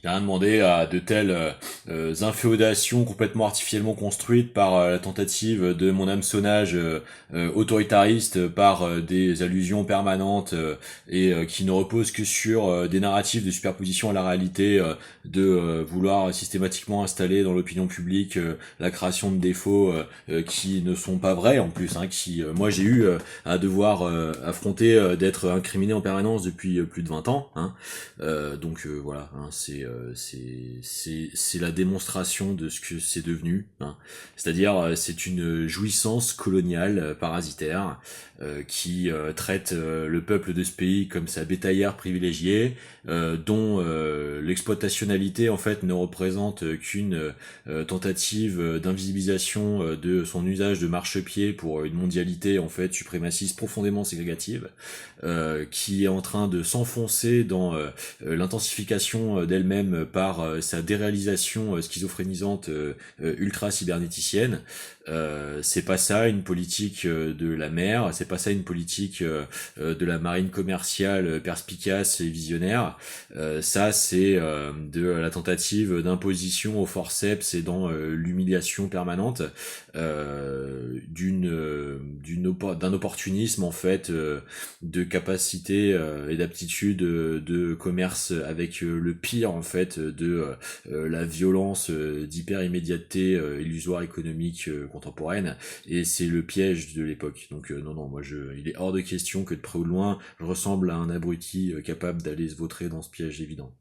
J'ai rien demandé à de telles inféodations complètement artificiellement construites par la tentative de mon hameçonnage autoritariste par des allusions permanentes et qui ne reposent que sur des narratifs de superposition à la réalité, de vouloir systématiquement installer dans l'opinion publique la création de défauts qui ne sont pas vrais en plus, hein, qui moi j'ai eu à devoir affronter d'être incriminé en permanence depuis plus de 20 ans, hein, donc voilà, hein, c'est la démonstration de ce que c'est devenu, hein. C'est-à-dire c'est une jouissance coloniale parasitaire qui traite le peuple de ce pays comme sa bétaillère privilégiée, dont l'exploitationnalité en fait ne représente qu'une tentative d'invisibilisation de son usage de marchepied pour une mondialité en fait suprémaciste profondément ségrégative, qui est en train de s'enfoncer dans l'intensification d'elle-même par sa déréalisation schizophrénisante ultra cybernéticienne. C'est pas ça une politique de la mer, c'est pas ça une politique de la marine commerciale perspicace et visionnaire. Ça c'est de la tentative d'imposition au forceps et dans l'humiliation permanente d'un opportunisme en fait, de capacité et d'aptitude de commerce avec le pire en fait de la violence d'hyper immédiateté illusoire économique contemporaine, et c'est le piège de l'époque. Donc non, moi il est hors de question que de près ou de loin je ressemble à un abruti capable d'aller se vautrer dans ce piège évident.